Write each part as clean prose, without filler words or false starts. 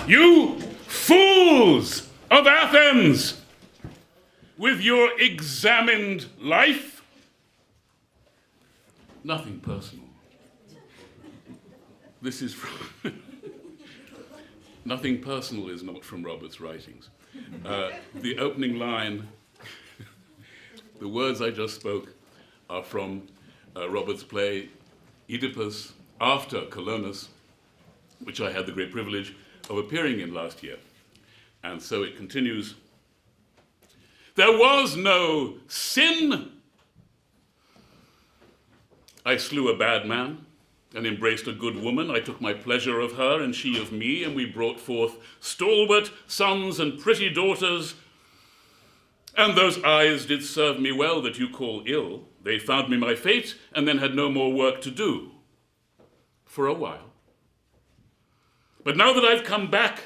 You fools of Athens, with your examined life. Nothing personal. This is from nothing personal is not from Robert's writings. The opening line, the words I just spoke, are from Robert's play Oedipus after Colonus, which I had the great privilege of appearing in last year. And so it continues. There was no sin. I slew a bad man and embraced a good woman. I took my pleasure of her and she of me, and we brought forth stalwart sons and pretty daughters. And those eyes did serve me well that you call ill. They found me my fate and then had no more work to do. For a while. But now that I've come back,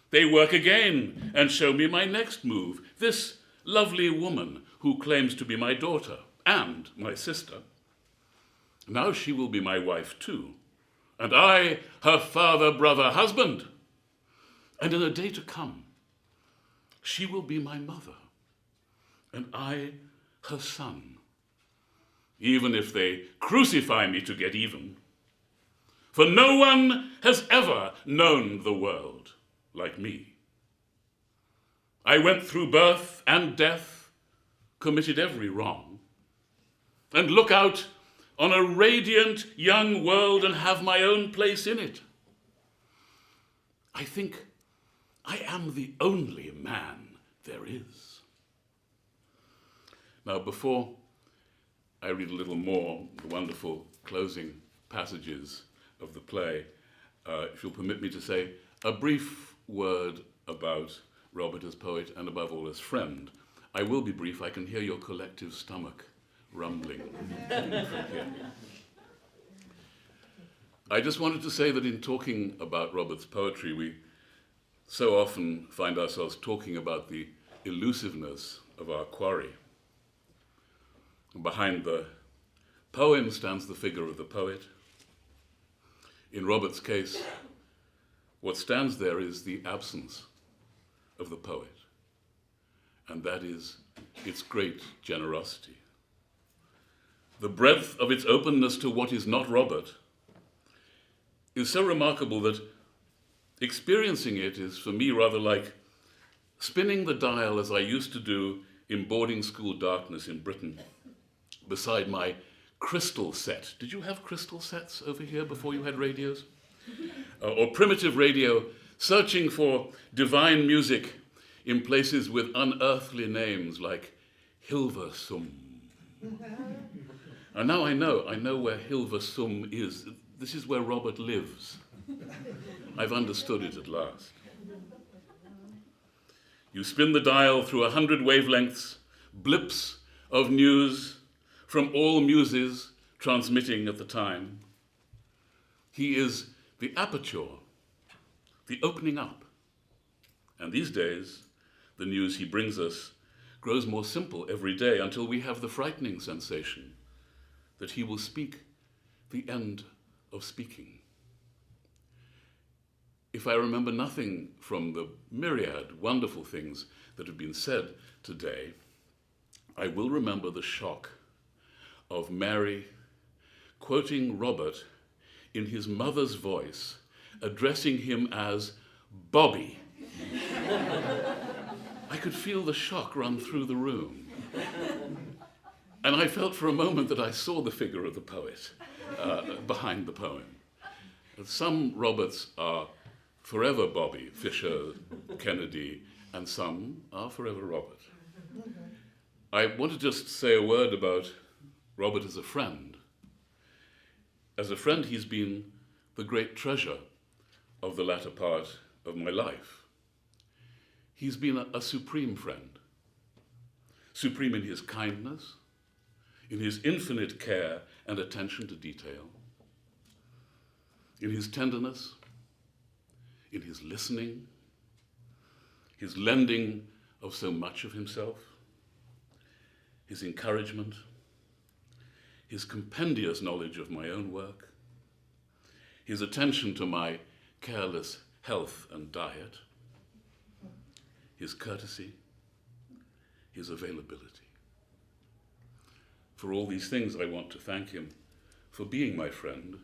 they work again and show me my next move. This lovely woman who claims to be my daughter and my sister. Now she will be my wife too, and I her father, brother, husband. And in a day to come, she will be my mother, and I her son, even if they crucify me to get even. For no one has ever known the world like me. I went through birth and death, committed every wrong, and look out on a radiant young world and have my own place in it. I think I am the only man there is. Now, before I read a little more the wonderful closing passages of the play, if you'll permit me to say a brief word about Robert as poet and above all as friend. I will be brief. I can hear your collective stomach rumbling from here. I just wanted to say that in talking about Robert's poetry, we so often find ourselves talking about the elusiveness of our quarry. Behind the poem stands the figure of the poet. In Robert's case, what stands there is the absence of the poet, and that is its great generosity. The breadth of its openness to what is not Robert is so remarkable that experiencing it is for me rather like spinning the dial as I used to do in boarding school darkness in Britain beside my crystal set. Did you have crystal sets over here before you had radios? Or primitive radio, searching for divine music in places with unearthly names like Hilversum. And now I know where Hilversum is. This is where Robert lives. I've understood it at last. You spin the dial through 100 wavelengths, blips of news from all muses transmitting at the time. He is the aperture, the opening up. And these days, the news he brings us grows more simple every day until we have the frightening sensation that he will speak the end of speaking. If I remember nothing from the myriad wonderful things that have been said today, I will remember the shock of Mary quoting Robert in his mother's voice, addressing him as Bobby. I could feel the shock run through the room. And I felt for a moment that I saw the figure of the poet behind the poem. Some Roberts are forever Bobby, Fisher, Kennedy, and some are forever Robert. I want to just say a word about Robert as a friend. As a friend, he's been the great treasure of the latter part of my life. He's been a supreme friend, supreme in his kindness, in his infinite care and attention to detail, in his tenderness, in his listening, his lending of so much of himself, his encouragement, his compendious knowledge of my own work, his attention to my careless health and diet, his courtesy, his availability. For all these things, I want to thank him for being my friend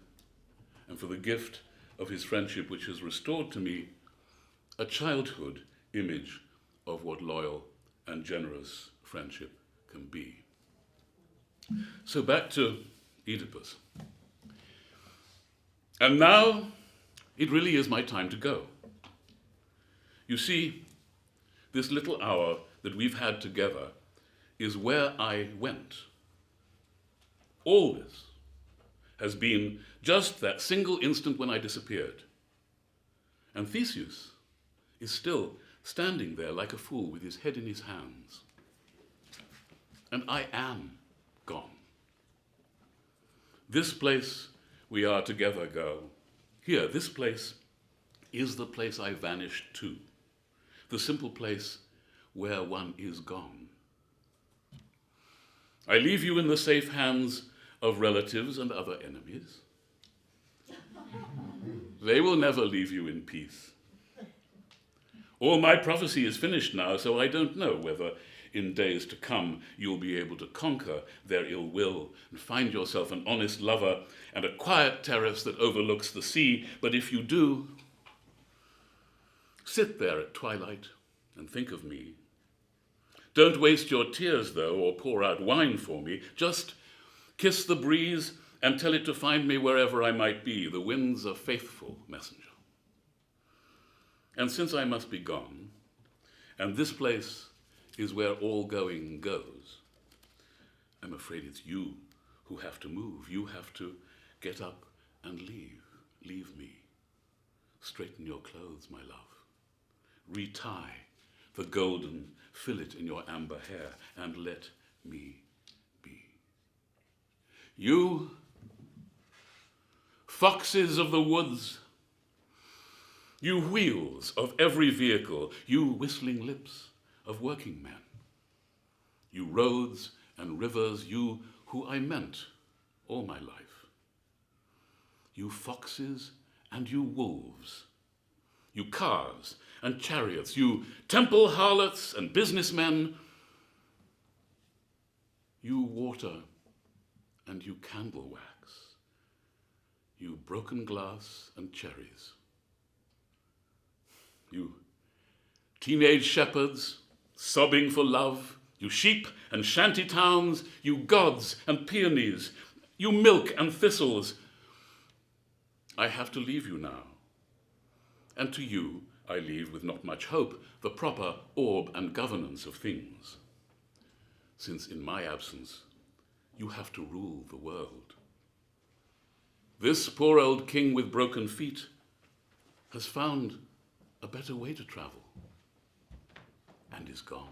and for the gift of his friendship, which has restored to me a childhood image of what loyal and generous friendship can be. So back to Oedipus. And now it really is my time to go. You see, this little hour that we've had together is where I went. All this has been just that single instant when I disappeared. And Theseus is still standing there like a fool with his head in his hands. And I am gone. This place we are together go. Here, this place is the place I vanished to. The simple place where one is gone. I leave you in the safe hands of relatives and other enemies. They will never leave you in peace. All my prophecy is finished now, so I don't know whether in days to come you'll be able to conquer their ill will and find yourself an honest lover and a quiet terrace that overlooks the sea. But if you do, sit there at twilight and think of me. Don't waste your tears, though, or pour out wine for me. Just kiss the breeze and tell it to find me wherever I might be. The wind's a faithful messenger. And since I must be gone, and this place is where all going goes, I'm afraid it's you who have to move. You have to get up and leave. Leave me. Straighten your clothes, my love. Retie the golden fillet in your amber hair and let me be. You, foxes of the woods, you wheels of every vehicle, you whistling lips of working men, you roads and rivers, you who I meant all my life, you foxes and you wolves, you cars and chariots, you temple harlots and businessmen, you water and you candle wax, you broken glass and cherries, you teenage shepherds sobbing for love, you sheep and shanty towns, you gods and peonies, you milk and thistles. I have to leave you now, and to you I leave with not much hope the proper orb and governance of things, since in my absence you have to rule the world. This poor old king with broken feet has found a better way to travel and is gone.